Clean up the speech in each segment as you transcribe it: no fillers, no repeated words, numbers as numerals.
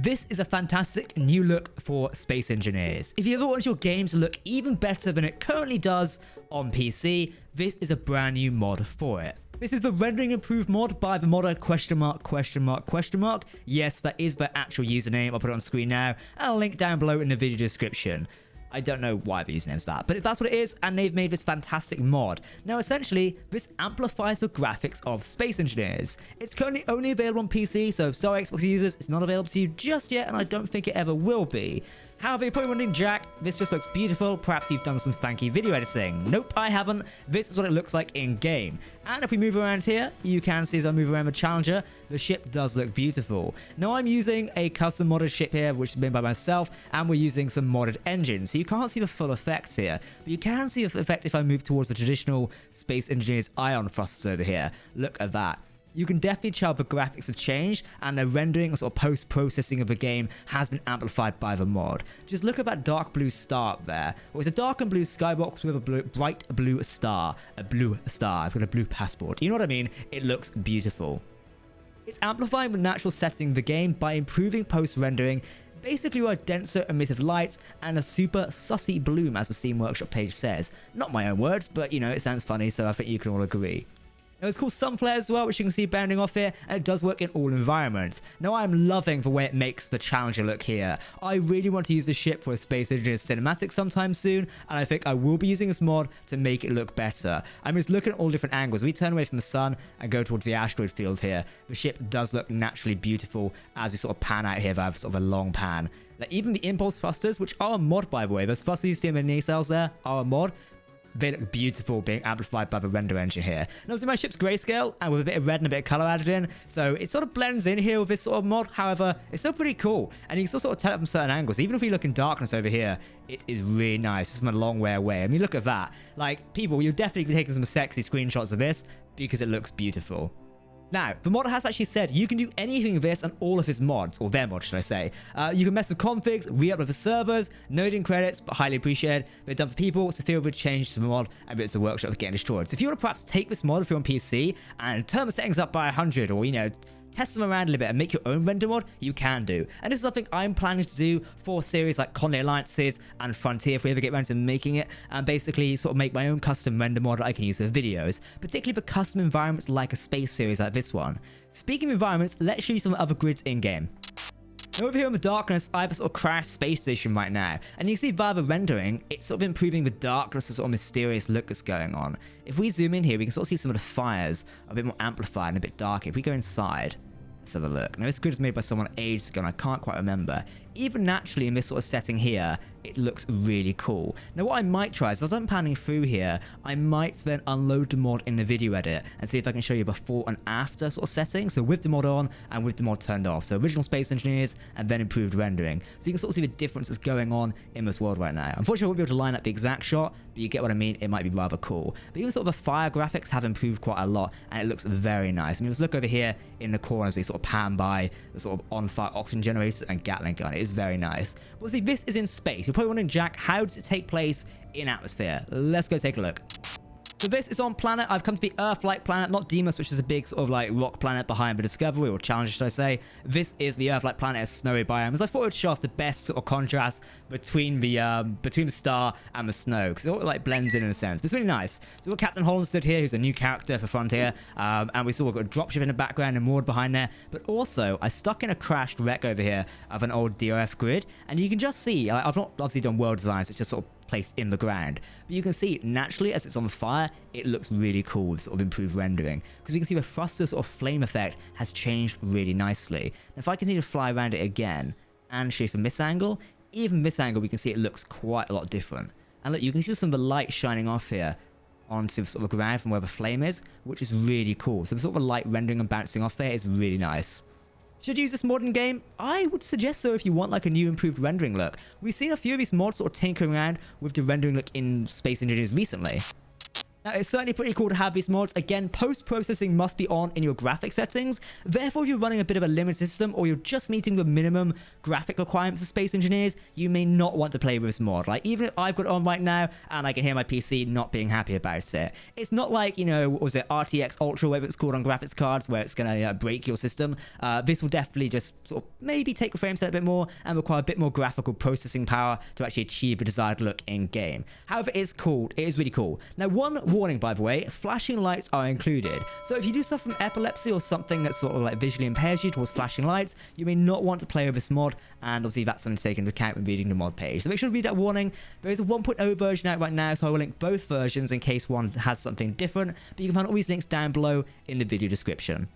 This is a fantastic new look for Space Engineers. If you ever want your game to look even better than it currently does on PC, this is a brand new mod for it. This is the rendering improved mod by the modder ? Yes, that is the actual username. I'll put it on screen now, and I'll link down below in the video description. I don't know why the username's that, but that's what it is, and they've made this fantastic mod. Now, essentially, this amplifies the graphics of Space Engineers. It's currently only available on PC, so sorry Xbox users, it's not available to you just yet, and I don't think it ever will be. However, you're probably wondering, Jack, this just looks beautiful. Perhaps you've done some funky video editing. Nope, I haven't. This is what it looks like in-game. And if we move around here, you can see as I move around the Challenger, the ship does look beautiful. Now, I'm using a custom modded ship here, which is made by myself, and we're using some modded engines. So you can't see the full effects here, but you can see the effect if I move towards the traditional Space Engineers ion thrusters over here. Look at that. You can definitely tell the graphics have changed, and the rendering or sort of post-processing of the game has been amplified by the mod. Just look at that dark blue star up there. Well, it's a dark and blue skybox with a bright blue star. A blue star. I've got a blue passport. You know what I mean? It looks beautiful. It's amplifying the natural setting of the game by improving post-rendering, basically with denser emissive lights and a super sussy bloom, as the Steam Workshop page says. Not my own words, but you know, it sounds funny, so I think you can all agree. Now, it's called Sunflare as well, which you can see bounding off here, and it does work in all environments. Now, I'm loving the way it makes the Challenger look here. I really want to use the ship for a Space Engineers cinematic sometime soon, and I think I will be using this mod to make it look better. I'm just looking at all different angles. We turn away from the sun and go towards the asteroid field here. The ship does look naturally beautiful as we sort of pan out here. I have sort of a long pan. Like, even the impulse thrusters, which are a mod, by the way, those thrusters you see in the nacelles there are a mod. They look beautiful being amplified by the render engine here. And obviously my ship's grayscale and with a bit of red and a bit of color added in, so it sort of blends in here with this sort of mod. However, it's still pretty cool, and you can still sort of tell it from certain angles. Even if we look in darkness over here, it is really nice. It's from a long way away. I mean, look at that. Like, people, you'll definitely be taking some sexy screenshots of this because it looks beautiful. Now, the modder has actually said you can do anything with this and all of his mods, or their mods, should I say. You can mess with configs, re-upload the servers, noting credits, but highly appreciated. They're done for people, so feel free to change to the mod and it's a workshop of getting destroyed. So if you want to perhaps take this mod if you're on PC and turn the settings up by 100, or, you know, test them around a little bit and make your own render mod, you can do. And this is something I'm planning to do for series like Colony Alliances and Frontier if we ever get around to making it, and basically sort of make my own custom render mod that I can use for videos, particularly for custom environments like a space series like this one. Speaking of environments, let's show you some other grids in-game. Over here in the darkness, I have a sort of crashed space station right now, and you can see via the rendering, it's sort of improving the darkness, the sort of mysterious look that's going on. If we zoom in here, we can sort of see some of the fires a bit more amplified and a bit darker. If we go inside, let's have a look. Now, this grid is made by someone ages ago, and I can't quite remember. Even naturally in this sort of setting here, it looks really cool. Now, what I might try is, as I'm panning through here, I might then unload the mod in the video edit and see if I can show you before and after sort of setting. So with the mod on and with the mod turned off. So original Space Engineers and then improved rendering. So you can sort of see the differences going on in this world right now. Unfortunately, I won't be able to line up the exact shot, but you get what I mean. It might be rather cool. But even sort of the fire graphics have improved quite a lot, and it looks very nice. I mean, let's look over here in the corner as we sort of pan by the sort of on-fire oxygen generator and Gatling gun. It is very nice. But see, this is in space. You're probably wondering, Jack, how does it take place in atmosphere? Let's go take a look. So this is on planet. I've come to the Earth-like planet, not Deimos, which is a big sort of like rock planet behind the Discovery, or Challenger, should I say. This is the Earth-like planet, a snowy biome, as I thought it would show off the best sort of contrast between the star and the snow, because it all like blends in a sense. But it's really nice. So we've got Captain Holland stood here, who's a new character for Frontier, and we saw we've got a dropship in the background and moored behind there. But also, I stuck in a crashed wreck over here of an old DRF grid, and you can just see, I've not obviously done world design, so it's just sort of placed in the ground, but you can see naturally as it's on fire, it looks really cool with sort of improved rendering, because we can see the thruster sort of flame effect has changed really nicely. And if I continue to fly around it again and show you from this angle, even this angle, we can see it looks quite a lot different. And look, you can see some of the light shining off here onto sort of the ground from where the flame is, which is really cool. So the sort of light rendering and bouncing off there is really nice. Should you use this mod in game? I would suggest so if you want like a new improved rendering look. We've seen a few of these mods sort of tinkering around with the rendering look in Space Engineers recently. Now, it's certainly pretty cool to have these mods. Again, post-processing must be on in your graphic settings. Therefore, if you're running a bit of a limited system or you're just meeting the minimum graphic requirements of Space Engineers, you may not want to play with this mod. Like, even if I've got it on right now and I can hear my PC not being happy about it. It's not like, you know, what was it, RTX Ultra, whatever it's called on graphics cards, where it's going to break your system. This will definitely just sort of maybe take the frame set a bit more and require a bit more graphical processing power to actually achieve the desired look in game. However, it's cool. It is really cool. Now, one warning, by the way, flashing lights are included. So if you do suffer from epilepsy or something that sort of like visually impairs you towards flashing lights, you may not want to play with this mod, and obviously that's something to take into account when reading the mod page. So make sure to read that warning. There is a 1.0 version out right now, so I will link both versions in case one has something different, but you can find all these links down below in the video description.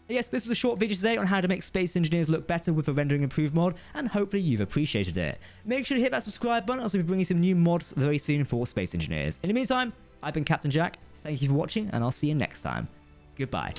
Yes, this was a short video today on how to make Space Engineers look better with the rendering improved mod, and hopefully you've appreciated it. Make sure to hit that subscribe button, as we'll be bringing some new mods very soon for Space Engineers. In the meantime, I've been Captain Jack, thank you for watching, and I'll see you next time. Goodbye.